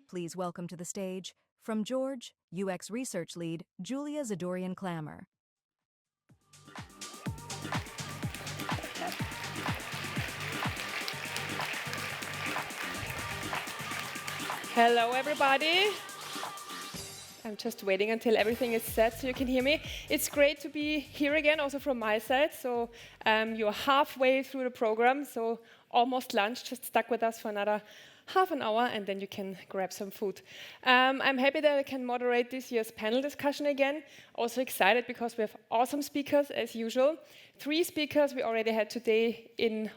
please welcome to the stage, from George, UX Research Lead, Julia Zadoorian-Klammer. Hello, everybody. I'm just waiting until everything is set so you can hear me. It's great to be here again, also from my side. So you're halfway through the program, so almost lunch. Just stuck with us for another half an hour, and then you can grab some food. I'm happy that I can moderate this year's panel discussion again. Also excited because we have awesome speakers, as usual. 3 speakers we already had today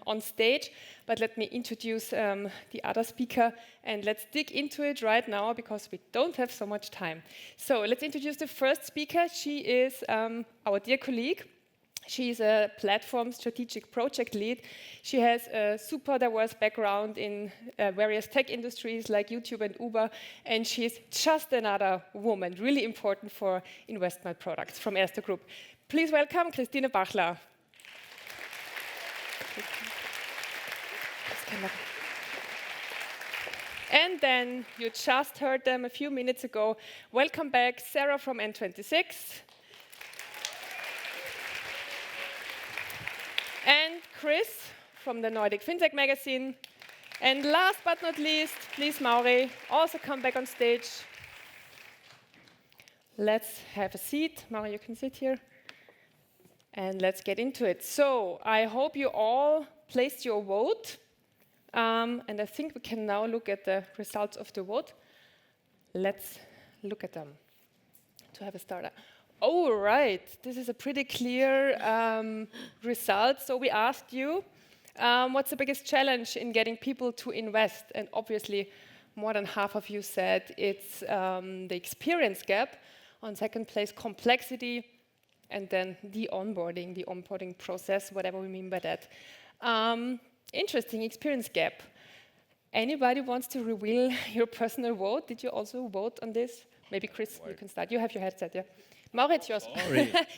on stage, but let me introduce the other speaker, and let's dig into it right now because we don't have so much time. So let's introduce the first speaker. She is our dear colleague. She's a platform strategic project lead. She has a super diverse background in various tech industries like YouTube and Uber, and she's just another woman, really important for investment products from Erste Group. Please welcome Christine Bachler. And then you just heard them a few minutes ago. Welcome back, Sara from N26. And Chris from the Nordic Fintech magazine. And last but not least, please, Mauri, also come back on stage. Let's have a seat. Mauri, you can sit here. And let's get into it. So I hope you all placed your vote. And I think we can now look at the results of the vote. Let's look at them to have a starter. Oh, right. This is a pretty clear result. So we asked you, what's the biggest challenge in getting people to invest? And obviously, more than half of you said it's the experience gap. On second place, complexity. And then the onboarding process, whatever we mean by that. Interesting experience gap. Anybody wants to reveal your personal vote? Did you also vote on this? Maybe Chris, you can start. You have your headset, yeah. Maurizio,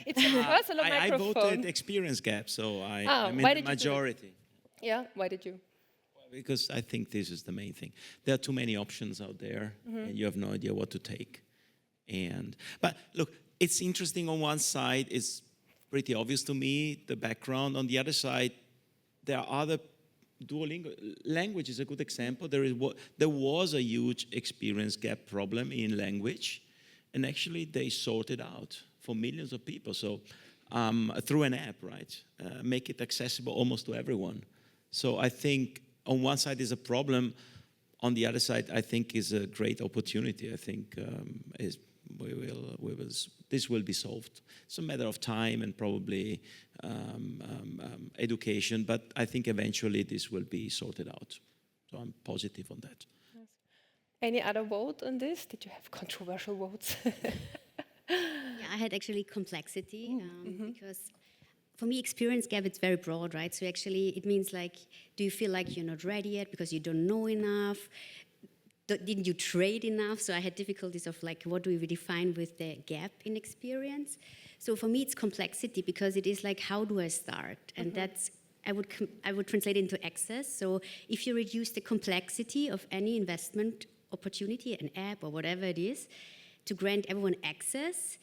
it's a personal microphone. I voted experience gap, so I'm in the majority. Yeah, why did you? Because I think this is the main thing. There are too many options out there, and you have no idea what to take. But look, it's interesting on one side, it's pretty obvious to me, the background. On the other side, there are other Duolingo. Language is a good example. There was a huge experience gap problem in language, and actually they sorted out for millions of people. So through an app, right? Make it accessible almost to everyone. So I think on one side is a problem. On the other side, I think is a great opportunity. I think this will be solved. It's a matter of time and probably education, but I think eventually this will be sorted out. So I'm positive on that. Yes. Any other vote on this? Did you have controversial votes? Yeah, I had actually complexity because for me, experience gap, it's very broad, right? So actually it means like, do you feel like you're not ready yet because you don't know enough? Didn't you trade enough? So I had difficulties of like, what do we define with the gap in experience? So for me, it's complexity because it is like, how do I start? And that's, I would translate it into access. So if you reduce the complexity of any investment opportunity, an app or whatever it is, to grant everyone access,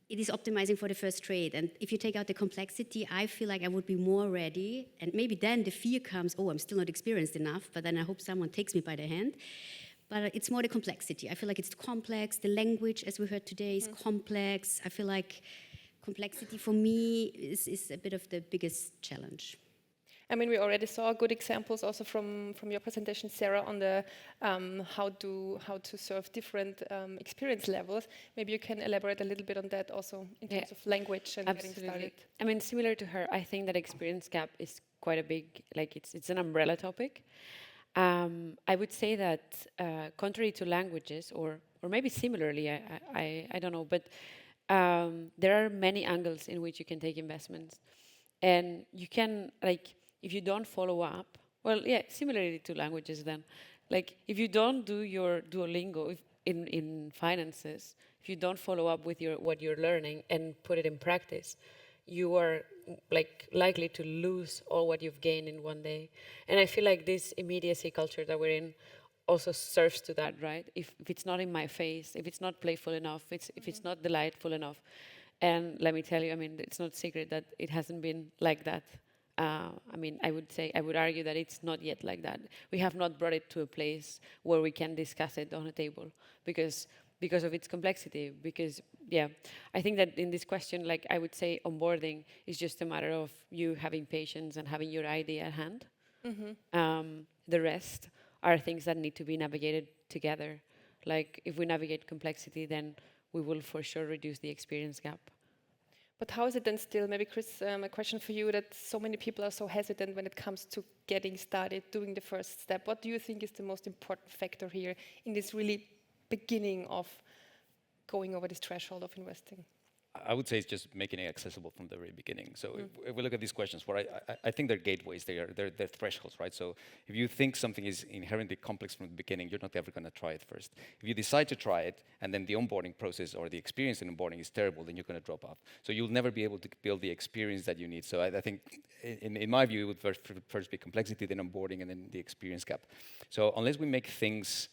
it is optimizing for the first trade. And if you take out the complexity, I feel like I would be more ready. And maybe then the fear comes, oh, I'm still not experienced enough, but then I hope someone takes me by the hand. But it's more the complexity. I feel like it's complex. The language, as we heard today, is complex. I feel like complexity for me is a bit of the biggest challenge. I mean, we already saw good examples also from your presentation, Sara, on the how to serve different experience levels. Maybe you can elaborate a little bit on that also in terms of language and getting started. I mean, similar to her, I think that experience gap is quite a big, like it's an umbrella topic. I would say that contrary to languages, or maybe similarly, I don't know, but there are many angles in which you can take investments. And you can, like, if you don't follow up, well, yeah, similarly to languages then, like, if you don't do your Duolingo in finances, if you don't follow up with what you're learning and put it in practice, you are like likely to lose all what you've gained in one day. And I feel like this immediacy culture that we're in also serves to that, right? If it's not in my face, if it's not playful enough, if it's not delightful enough. And let me tell you, I mean, it's not secret that it hasn't been like that. I mean, I would argue that it's not yet like that. We have not brought it to a place where we can discuss it on a table because of its complexity. Because, yeah, I think that in this question, like, I would say onboarding is just a matter of you having patience and having your idea at hand. The rest are things that need to be navigated together. Like, if we navigate complexity, then we will for sure reduce the experience gap. But how is it then still, maybe Chris, a question for you, that so many people are so hesitant when it comes to getting started, doing the first step? What do you think is the most important factor here in this really beginning of going over this threshold of investing? I would say it's just making it accessible from the very beginning. So if we look at these questions, I think they're gateways, they're thresholds, right? So if you think something is inherently complex from the beginning, you're not ever going to try it first. If you decide to try it, and then the onboarding process or the experience in onboarding is terrible, then you're going to drop off. So you'll never be able to build the experience that you need. So I think, in my view, it would first be complexity, then onboarding, and then the experience gap. So unless we make things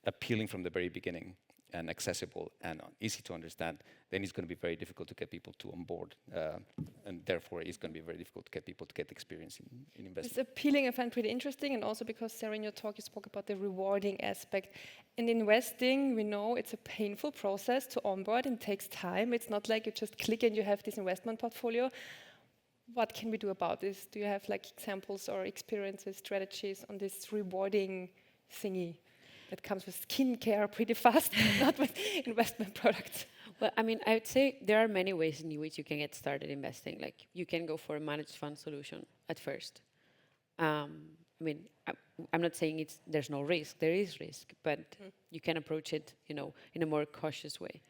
appealing from the very beginning, and accessible and easy to understand, then it's going to be very difficult to get people to onboard, and therefore it's going to be very difficult to get people to get experience in investing. It's appealing, I find pretty interesting, and also because, Sarah, in your talk you spoke about the rewarding aspect. In investing, we know it's a painful process to onboard and takes time. It's not like you just click and you have this investment portfolio. What can we do about this? Do you have like examples or experiences, strategies on this rewarding thingy that comes with skincare pretty fast, not with investment products? Well, I mean, I would say there are many ways in which you can get started investing. Like, you can go for a managed fund solution at first. I mean, I'm not saying there's no risk. There is risk, but you can approach it, you know, in a more cautious way.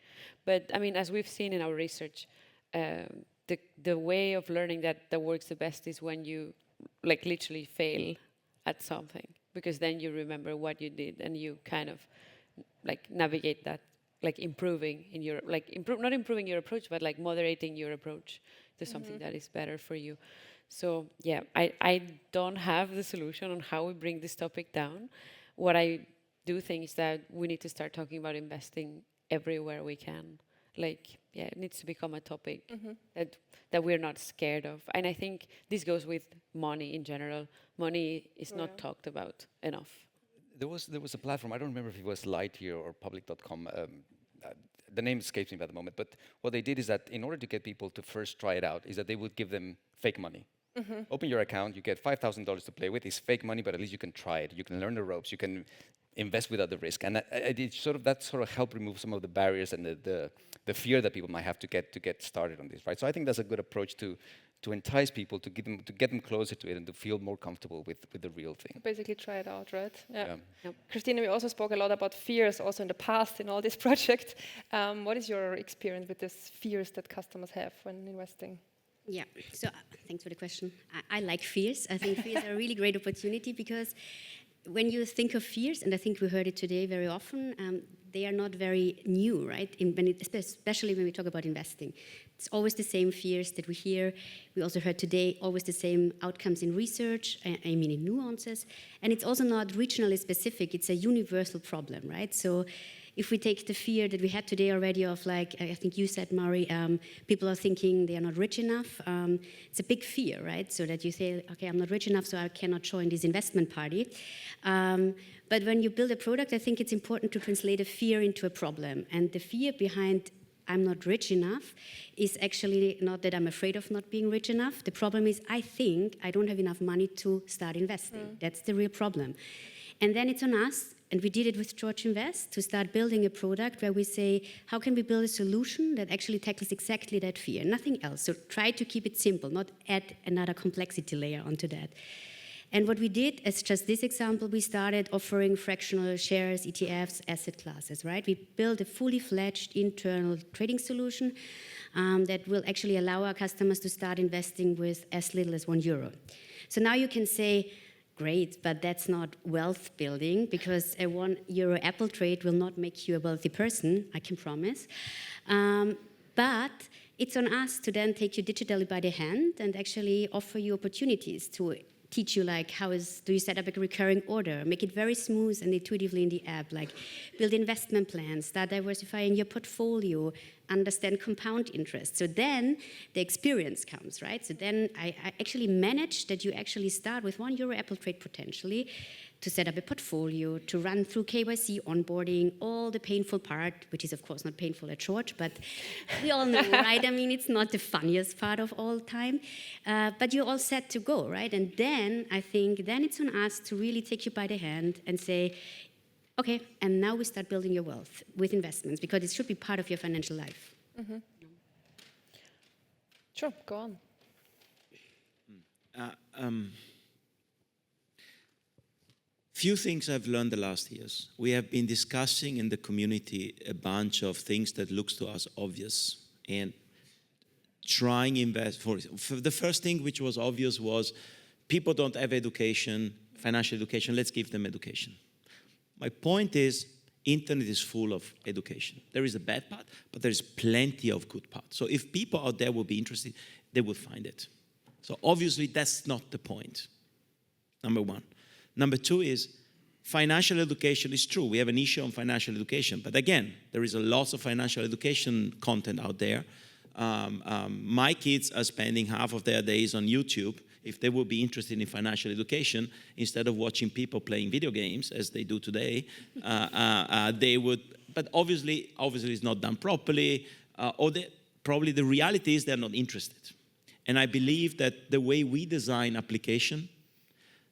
But I mean, as we've seen in our research, the way of learning that works the best is when you, like, literally fail at something. Because then you remember what you did and you kind of like navigate that, like improving in your, like not improving your approach, but like moderating your approach to something that is better for you. So yeah, I don't have the solution on how we bring this topic down. What I do think is that we need to start talking about investing everywhere we can. Like, yeah, it needs to become a topic that we're not scared of. And I think this goes with money in general. Money is not talked about enough. There was a platform, I don't remember if it was Lightyear or public.com, the name escapes me at the moment, but what they did is that in order to get people to first try it out, is that they would give them fake money. Open your account, you get $5,000 to play with. It's fake money, but at least you can try it. You can learn the ropes. You can invest without the risk. And that sort of help remove some of the barriers and the fear that people might have to get started on this, right? So I think that's a good approach to entice people, to get them closer to it and to feel more comfortable with the real thing. Basically try it out, right? Yeah. Yep. Christina, we also spoke a lot about fears also in the past in all these projects. What is your experience with these fears that customers have when investing? Yeah, so thanks for the question. I like fears. I think fears are a really great opportunity because when you think of fears, and I think we heard it today very often, they are not very new, right? Especially when we talk about investing. It's always the same fears that we hear. We also heard today always the same outcomes in research, I mean in nuances. And it's also not regionally specific. It's a universal problem, right? So if we take the fear that we had today already of, like, I think you said, Mauri, people are thinking they are not rich enough. It's a big fear, right? So that you say, okay, I'm not rich enough, so I cannot join this investment party. But when you build a product, I think it's important to translate a fear into a problem. And the fear behind I'm not rich enough is actually not that I'm afraid of not being rich enough. The problem is I think I don't have enough money to start investing. That's the real problem. And then it's on us, and we did it with George Invest, to start building a product where we say, how can we build a solution that actually tackles exactly that fear, nothing else. So try to keep it simple, not add another complexity layer onto that. And what we did, as just this example, we started offering fractional shares, ETFs, asset classes, right? We built a fully fledged internal trading solution that will actually allow our customers to start investing with as little as €1. So now you can say, great, but that's not wealth building, because a €1 Apple trade will not make you a wealthy person, I can promise. But it's on us to then take you digitally by the hand and actually offer you opportunities to teach you like do you set up a recurring order, make it very smooth and intuitively in the app, like build investment plans, start diversifying your portfolio, understand compound interest. So then the experience comes, right? So then I actually manage that you actually start with €1 Apple trade potentially, to set up a portfolio, to run through KYC onboarding, all the painful part, which is of course not painful at George, but we all know, right? I mean, it's not the funniest part of all time, but you're all set to go, right? And then I think then it's on us to really take you by the hand and say, okay, and now we start building your wealth with investments, because it should be part of your financial life. Mm-hmm. Sure, go on. Few things I've learned the last years. We have been discussing in the community a bunch of things that looks to us obvious, and trying invest for the first thing which was obvious was people don't have education, financial education, let's give them education. My point is, internet is full of education. There is a bad part, but there is plenty of good parts. So if people out there will be interested, they will find it. So obviously that's not the point, number one. Number two is financial education is true. We have an issue on financial education. But again, there is a lot of financial education content out there. My kids are spending half of their days on YouTube. If they would be interested in financial education, instead of watching people playing video games, as they do today, they would, but obviously it's not done properly, probably the reality is they're not interested. And I believe that the way we design application,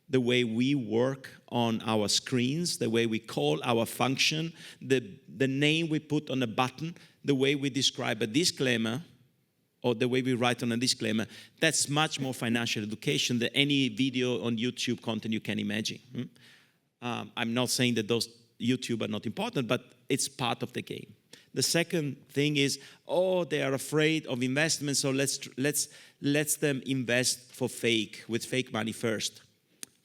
the way we work on our screens, the way we call our function, the name we put on a button, the way we describe a disclaimer, or the way we write on a disclaimer, that's much more financial education than any video on YouTube content you can imagine. I'm not saying that those YouTube are not important, but it's part of the game. The second thing is, they are afraid of investment, so let's them invest with fake money first.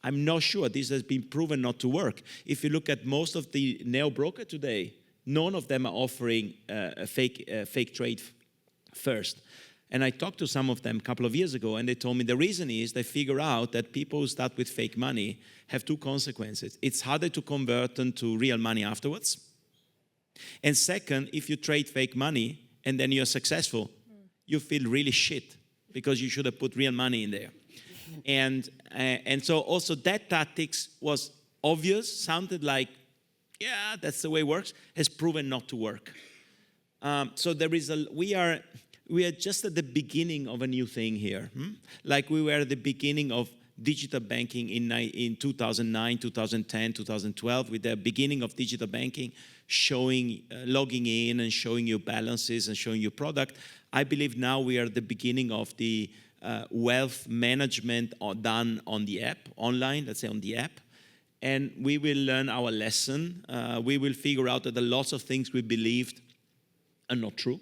I'm not sure. This has been proven not to work. If you look at most of the neo-broker today, none of them are offering a fake trade first. And I talked to some of them a couple of years ago, and they told me the reason is they figure out that people who start with fake money have two consequences. It's harder to convert them to real money afterwards. And second, if you trade fake money and then you're successful, you feel really shit because you should have put real money in there. And so also that tactics was obvious, sounded like, yeah, that's the way it works, has proven not to work. So we are just at the beginning of a new thing here. Like we were at the beginning of digital banking in 2009, 2010, 2012, with the beginning of digital banking, logging in and showing you balances and showing you product. I believe now we are at the beginning of the wealth management done on the app, online, let's say on the app. And we will learn our lesson. We will figure out that lots of things we believed are not true.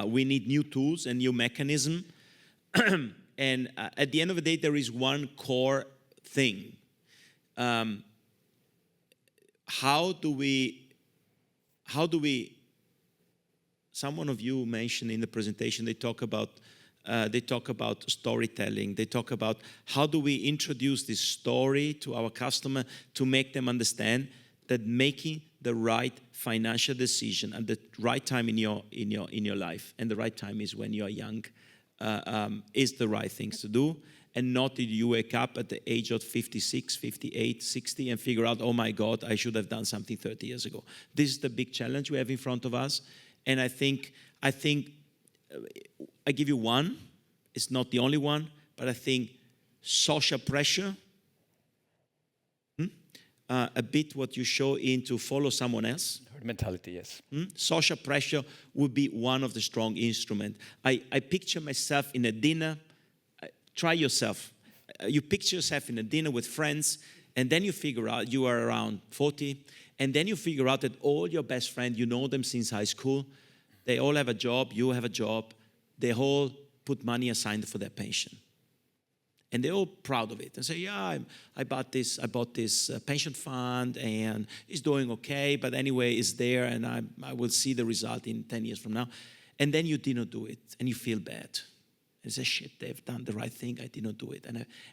We need new tools and new mechanism. And at the end of the day, there is one core thing. How do we, someone of you mentioned in the presentation, they talk about storytelling. They talk about how do we introduce this story to our customer to make them understand that making the right financial decision at the right time in your life, and the right time is when you are young, is the right things to do, and not that you wake up at the age of 56, 58, 60 and figure out, oh my God, I should have done something 30 years ago. This is the big challenge we have in front of us. And I think I give you one. It's not the only one, but I think social pressure, a bit what you show in to follow someone else. Herd mentality, yes. Social pressure would be one of the strong instruments. I picture myself in a dinner. Try yourself. You picture yourself in a dinner with friends, and then you figure out you are around 40, and then you figure out that all your best friends, you know them since high school, they all have a job, you have a job, they all put money aside for their pension. And they're all proud of it and say, yeah, I bought this pension fund and it's doing okay, but anyway, it's there and I will see the result in 10 years from now. And then you didn't do it and you feel bad. and say, shit, they've done the right thing, I did not do it.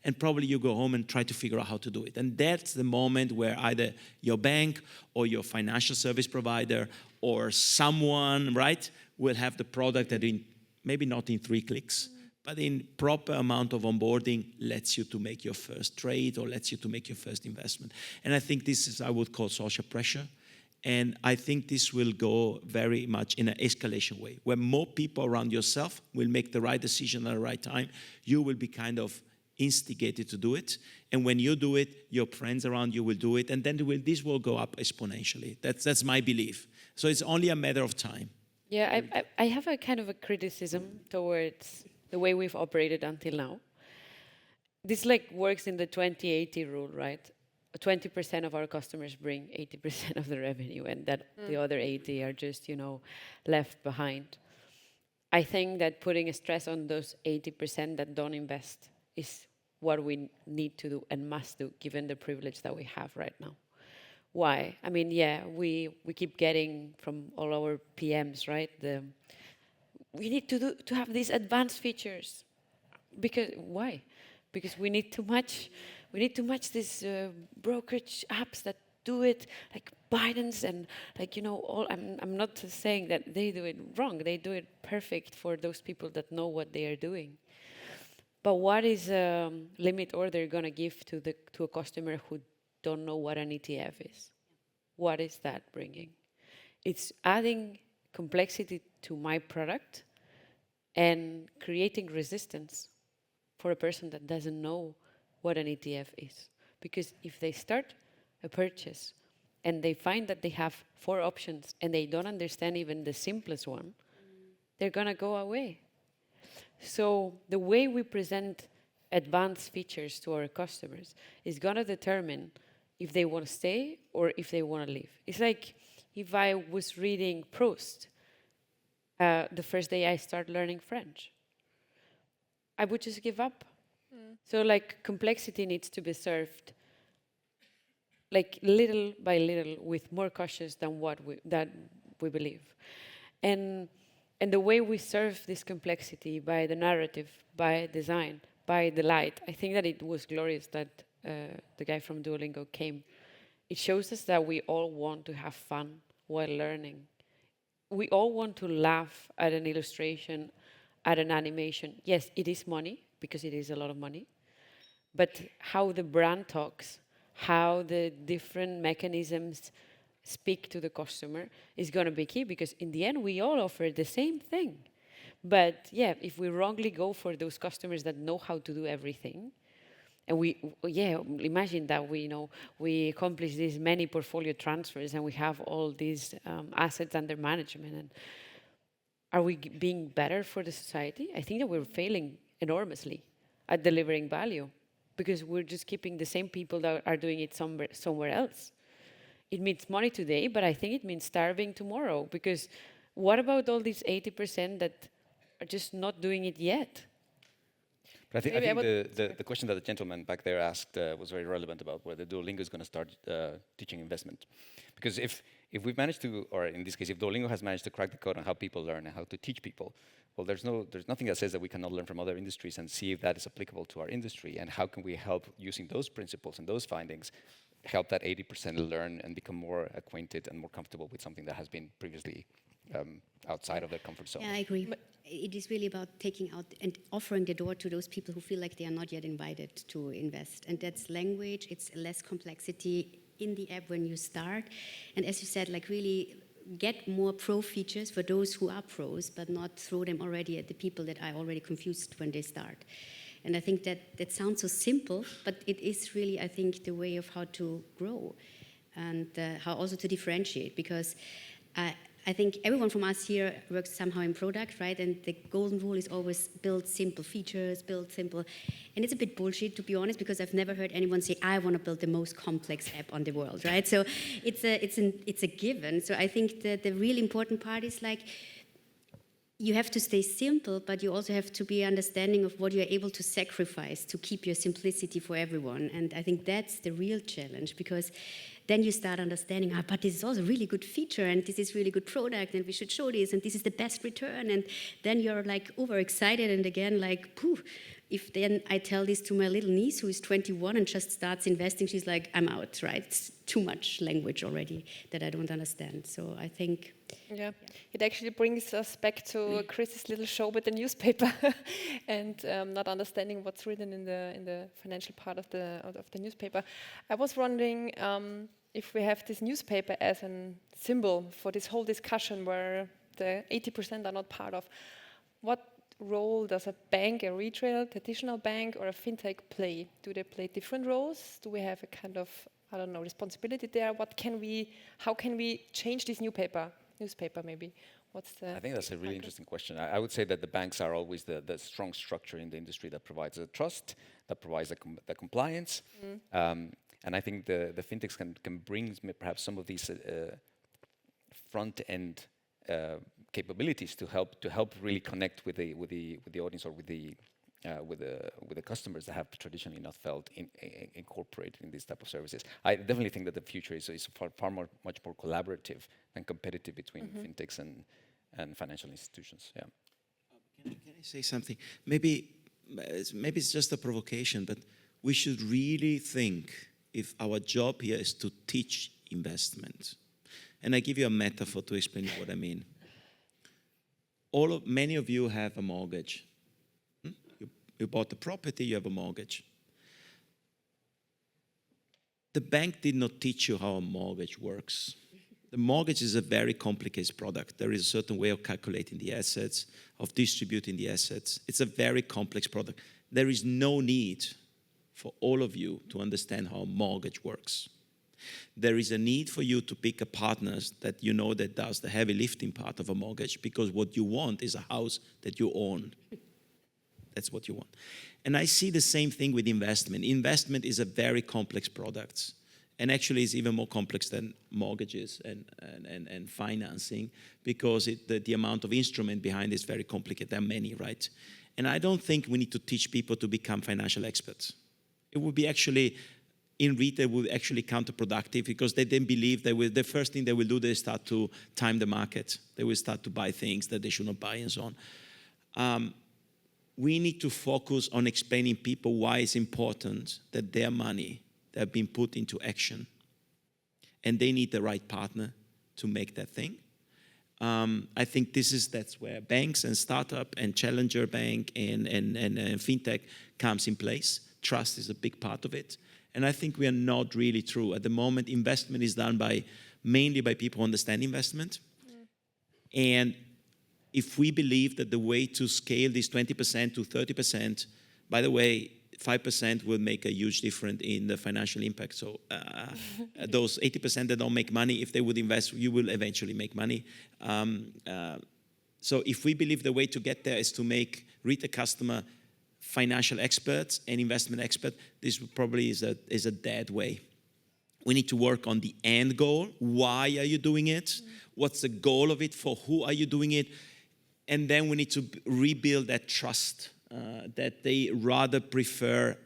And probably you go home and try to figure out how to do it. And that's the moment where either your bank or your financial service provider or someone, right, will have the product that maybe not in 3 clicks, but in proper amount of onboarding lets you to make your first trade or lets you to make your first investment. And I think this is, I would call social pressure. And I think this will go very much in an escalation way, where more people around yourself will make the right decision at the right time. You will be kind of instigated to do it. And when you do it, your friends around you will do it. And then this will go up exponentially. That's my belief. So it's only a matter of time. Yeah, I have a kind of a criticism towards the way we've operated until now. This like works in the 20-80 rule, right? 20% of our customers bring 80% of the revenue, and that the other 80 are just, left behind. I think that putting a stress on those 80% that don't invest is what we need to do and must do, given the privilege that we have right now. Why? I mean, yeah, we keep getting from all our PMs, right? We need to have these advanced features. Because why? Because we need too much. We need too much these brokerage apps that do it, like Binance and all. I'm not saying that they do it wrong. They do it perfect for those people that know what they are doing. But what is a limit order gonna give to a customer who don't know what an ETF is? What is that bringing? It's adding complexity to my product and creating resistance for a person that doesn't know what an ETF is. Because if they start a purchase and they find that they have 4 options and they don't understand even the simplest one, they're gonna go away. So the way we present advanced features to our customers is gonna determine if they wanna stay or if they wanna leave. It's like if I was reading Proust the first day I start learning French, I would just give up. So like complexity needs to be served like little by little with more cautious than that we believe. And the way we serve this complexity by the narrative, by design, by the light, I think that it was glorious that the guy from Duolingo came. It shows us that we all want to have fun while learning. We all want to laugh at an illustration, at an animation. Yes, it is money, because it is a lot of money. But how the brand talks, how the different mechanisms speak to the customer is going to be key, because in the end, we all offer the same thing. But yeah, if we wrongly go for those customers that know how to do everything, and imagine that we accomplish these many portfolio transfers and we have all these assets under management. And are we being better for the society? I think that we're failing enormously at delivering value, because we're just keeping the same people that are doing it somewhere else. It means money today, but I think it means starving tomorrow, because what about all these 80% that are just not doing it yet? But I think the question that the gentleman back there asked was very relevant about whether Duolingo is going to start teaching investment. Because if we've managed to, or in this case, if Duolingo has managed to crack the code on how people learn and how to teach people, well, there's nothing that says that we cannot learn from other industries and see if that is applicable to our industry, and how can we help, using those principles and those findings, help that 80% learn and become more acquainted and more comfortable with something that has been previously outside of their comfort zone. Yeah, I agree. But it is really about taking out and offering the door to those people who feel like they are not yet invited to invest. And that's language, it's less complexity in the app when you start. And as you said, like really get more pro features for those who are pros, but not throw them already at the people that are already confused when they start. And I think that sounds so simple, but it is really, I think, the way of how to grow and how also to differentiate, because I think everyone from us here works somehow in product, right? And the golden rule is always build simple features, build simple. And it's a bit bullshit, to be honest, because I've never heard anyone say, I want to build the most complex app on the world, right? So it's a given. So I think that the really important part is like, you have to stay simple, but you also have to be understanding of what you're able to sacrifice to keep your simplicity for everyone. And I think that's the real challenge, because then you start understanding, but this is also a really good feature, and this is really good product, and we should show this, and this is the best return. And then you're like overexcited, and again, like, poof. If then I tell this to my little niece who is 21 and just starts investing, she's like, I'm out, right? It's too much language already that I don't understand. So I think... Yeah, it actually brings us back to Chris's little show with the newspaper and not understanding what's written in the financial part of the newspaper. I was wondering if we have this newspaper as a symbol for this whole discussion where the 80% are not part of, what role does a bank, a retail, traditional bank, or a fintech play? Do they play different roles? Do we have a kind of, I don't know, responsibility there? How can we change this newspaper maybe? I think that's a really interesting question. I would say that the banks are always the strong structure in the industry that provides the trust, that provides the compliance. And I think the fintechs can bring perhaps some of these front-end capabilities to help really connect with the audience or with the customers that have traditionally not felt incorporated in these type of services. I definitely think that the future is much more collaborative and competitive between fintechs and financial institutions. Yeah. Can I say something? Maybe it's just a provocation, but we should really think if our job here is to teach investment. And I give you a metaphor to explain what I mean. Many of you have a mortgage. You bought a property, you have a mortgage. The bank did not teach you how a mortgage works. The mortgage is a very complicated product. There is a certain way of calculating the assets, of distributing the assets. It's a very complex product. There is no need for all of you to understand how a mortgage works. There is a need for you to pick a partner that you know that does the heavy lifting part of a mortgage, because what you want is a house that you own. That's what you want. And I see the same thing with investment. Investment is a very complex product. And actually it's even more complex than mortgages and financing, because the amount of instrument behind it is very complicated. There are many, right? And I don't think we need to teach people to become financial experts. It would be actually... in retail would actually counterproductive, because they then believe the first thing they will do, they start to time the market. They will start to buy things that they should not buy and so on. We need to focus on explaining people why it's important that their money have been put into action. And they need the right partner to make that thing. I think that's where banks and startup and challenger bank and fintech comes in place. Trust is a big part of it. And I think we are not really true. At the moment, investment is done mainly by people who understand investment. And if we believe that the way to scale this 20% to 30%, by the way, 5% will make a huge difference in the financial impact. So those 80% that don't make money, if they would invest, you will eventually make money. So if we believe the way to get there is to make retail customer financial experts and investment experts, this probably is a dead way. We need to work on the end goal. Why are you doing it? What's the goal of it? For who are you doing it? And then we need to rebuild that trust that they rather prefer,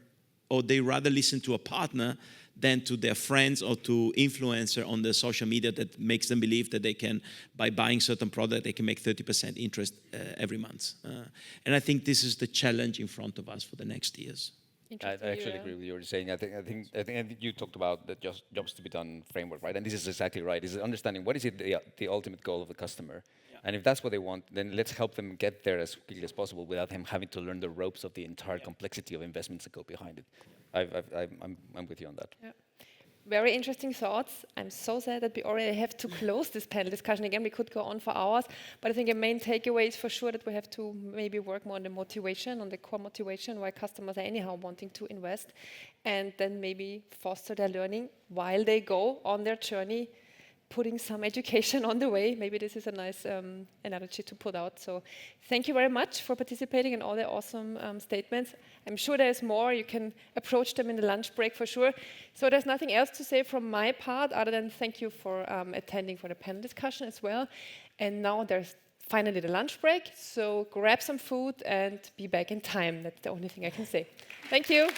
or they rather listen to a partner than to their friends or to influencer on the social media that makes them believe that they can, by buying certain product, they can make 30% interest every month. And I think this is the challenge in front of us for the next years. I actually agree with you. You're saying. I think you talked about the jobs to be done framework, right? And this is exactly right. Is understanding what is the ultimate goal of the customer, and if that's what they want, then let's help them get there as quickly as possible without them having to learn the ropes of the entire complexity of investments that go behind it. I'm with you on that. Yeah. Very interesting thoughts. I'm so sad that we already have to close this panel discussion. Again, we could go on for hours, but I think a main takeaway is for sure that we have to maybe work more on the motivation, on the core motivation, why customers are anyhow wanting to invest, and then maybe foster their learning while they go on their journey, putting some education on the way. Maybe this is a nice analogy to put out. So thank you very much for participating in all the awesome statements. I'm sure there's more. You can approach them in the lunch break for sure. So there's nothing else to say from my part other than thank you for attending for the panel discussion as well. And now there's finally the lunch break. So grab some food and be back in time. That's the only thing I can say. Thank you.